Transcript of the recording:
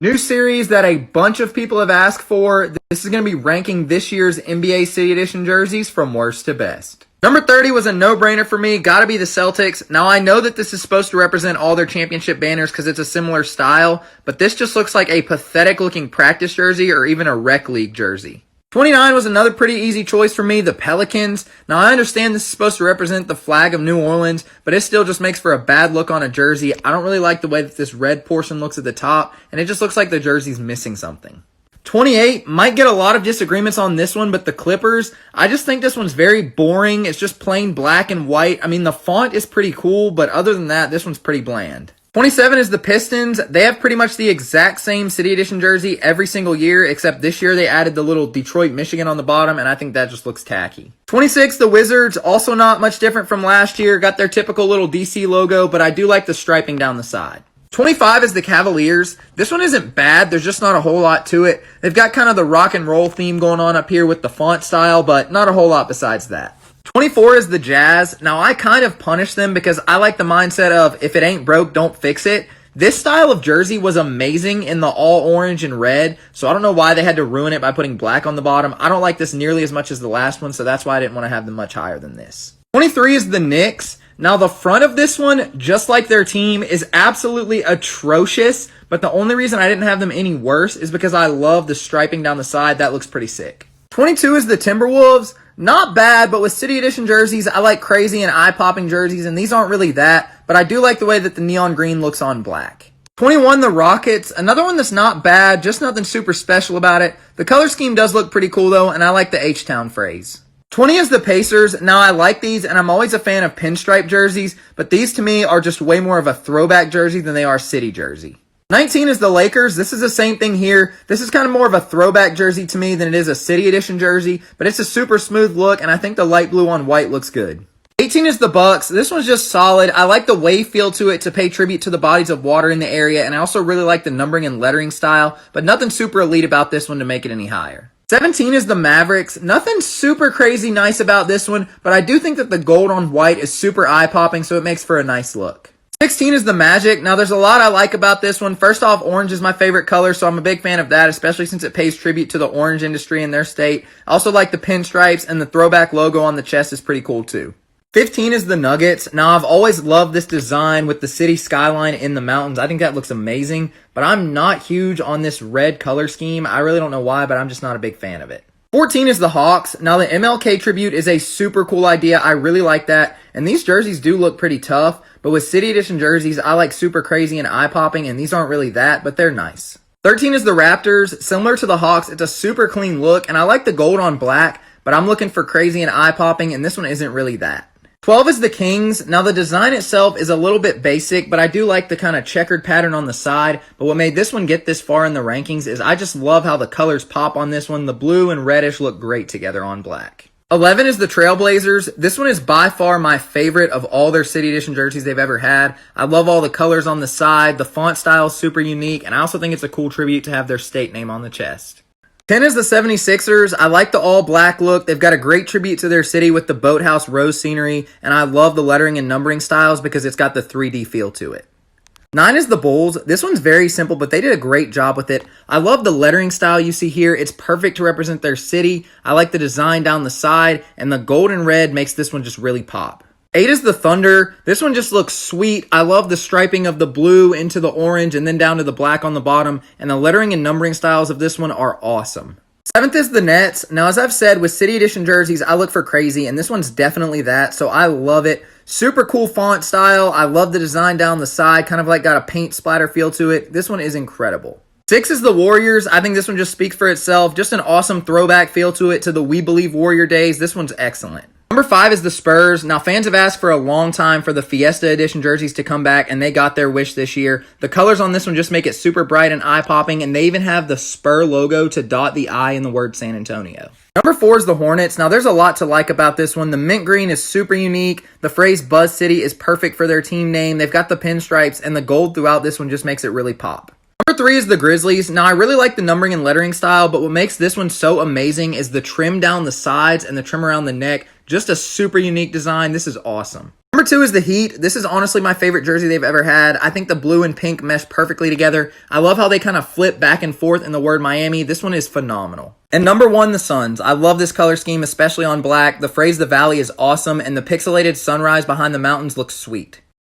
New series that a bunch of people have asked for. This is going to be ranking this year's NBA City Edition jerseys from worst to best. Number 30 was a no-brainer for me. Gotta be the Celtics. Now, I know that this is supposed to represent all their championship banners because it's a similar style, but this just looks like a pathetic-looking practice jersey or even a rec league jersey. 29 was another pretty easy choice for me, the Pelicans. Now, I understand this is supposed to represent the flag of New Orleans, but it still just makes for a bad look on a jersey. I don't really like the way that this red portion looks at the top, and it just looks like the jersey's missing something. 28 might get a lot of disagreements on this one, but the Clippers, I just think this one's very boring. It's just plain black and white. I mean, the font is pretty cool, but other than that, this one's pretty bland. 27 is the Pistons. They have pretty much the exact same City Edition jersey every single year, except this year they added the little Detroit, Michigan on the bottom, and I think that just looks tacky. 26, the Wizards, also not much different from last year. Got their typical little DC logo, but I do like the striping down the side. 25 is the Cavaliers. This one isn't bad. There's just not a whole lot to it. They've got kind of the rock and roll theme going on up here with the font style, but not a whole lot besides that. 24 is the Jazz. Now, I kind of punish them because I like the mindset of if it ain't broke, don't fix it. This style of jersey was amazing in the all orange and red, so I don't know why they had to ruin it by putting black on the bottom. I don't like this nearly as much as the last one, so that's why I didn't want to have them much higher than this. 23 is the Knicks. Now, the front of this one, just like their team, is absolutely atrocious, but the only reason I didn't have them any worse is because I love the striping down the side. That looks pretty sick. 22 is the Timberwolves. Not bad, but with City Edition jerseys, I like crazy and eye-popping jerseys, and these aren't really that, but I do like the way that the neon green looks on black. 21, the Rockets. Another one that's not bad, just nothing super special about it. The color scheme does look pretty cool, though, and I like the H-Town phrase. 20 is the Pacers. Now, I like these, and I'm always a fan of pinstripe jerseys, but these, to me, are just way more of a throwback jersey than they are City jersey. 19 is the Lakers. This is the same thing here. This is kind of more of a throwback jersey to me than it is a City Edition jersey, but it's a super smooth look, and I think the light blue on white looks good. 18 is the Bucks. This one's just solid. I like the wave feel to it to pay tribute to the bodies of water in the area, and I also really like the numbering and lettering style, but nothing super elite about this one to make it any higher. 17 is the Mavericks. Nothing super crazy nice about this one, but I do think that the gold on white is super eye-popping, so it makes for a nice look. 16 is the Magic. Now, there's a lot I like about this one. First off, orange is my favorite color, so I'm a big fan of that, especially since it pays tribute to the orange industry in their state. I also like the pinstripes, and the throwback logo on the chest is pretty cool, too. 15 is the Nuggets. Now, I've always loved this design with the city skyline in the mountains. I think that looks amazing, but I'm not huge on this red color scheme. I really don't know why, but I'm just not a big fan of it. 14 is the Hawks. Now, the MLK tribute is a super cool idea. I really like that, and these jerseys do look pretty tough, but with City Edition jerseys, I like super crazy and eye-popping, and these aren't really that, but they're nice. 13 is the Raptors. Similar to the Hawks, it's a super clean look, and I like the gold on black, but I'm looking for crazy and eye-popping, and this one isn't really that. 12 is the Kings. Now, the design itself is a little bit basic, but I do like the kind of checkered pattern on the side. But what made this one get this far in the rankings is I just love how the colors pop on this one. The blue and reddish look great together on black. 11 is the Trailblazers. This one is by far my favorite of all their City Edition jerseys they've ever had. I love all the colors on the side. The font style is super unique, and I also think it's a cool tribute to have their state name on the chest. 10 is the 76ers. I like the all-black look. They've got a great tribute to their city with the boathouse rose scenery, and I love the lettering and numbering styles because it's got the 3D feel to it. 9 is the Bulls. This one's very simple, but they did a great job with it. I love the lettering style you see here. It's perfect to represent their city. I like the design down the side, and the gold and red makes this one just really pop. 8 is the Thunder. This one just looks sweet. I love the striping of the blue into the orange and then down to the black on the bottom, and the lettering and numbering styles of this one are awesome. 7th is the Nets. Now, as I've said, with City Edition jerseys, I look for crazy, and this one's definitely that, so I love it. Super cool font style. I love the design down the side, kind of like got a paint splatter feel to it. This one is incredible. 6 is the Warriors. I think this one just speaks for itself. Just an awesome throwback feel to it to the We Believe Warrior days. This one's excellent. Number 5 is the Spurs. Now, fans have asked for a long time for the Fiesta Edition jerseys to come back, and they got their wish this year. The colors on this one just make it super bright and eye-popping, and they even have the Spur logo to dot the I in the word San Antonio. Number 4 is the Hornets. Now, there's a lot to like about this one. The mint green is super unique. The phrase Buzz City is perfect for their team name. They've got the pinstripes, and the gold throughout this one just makes it really pop. Number 3 is the Grizzlies. Now, I really like the numbering and lettering style, but what makes this one so amazing is the trim down the sides and the trim around the neck. Just a super unique design. This is awesome. Number 2 is the Heat. This is honestly my favorite jersey they've ever had. I think the blue and pink mesh perfectly together. I love how they kind of flip back and forth in the word Miami. This one is phenomenal. And number 1, the Suns. I love this color scheme, especially on black. The phrase "the Valley" is awesome, and the pixelated sunrise behind the mountains looks sweet.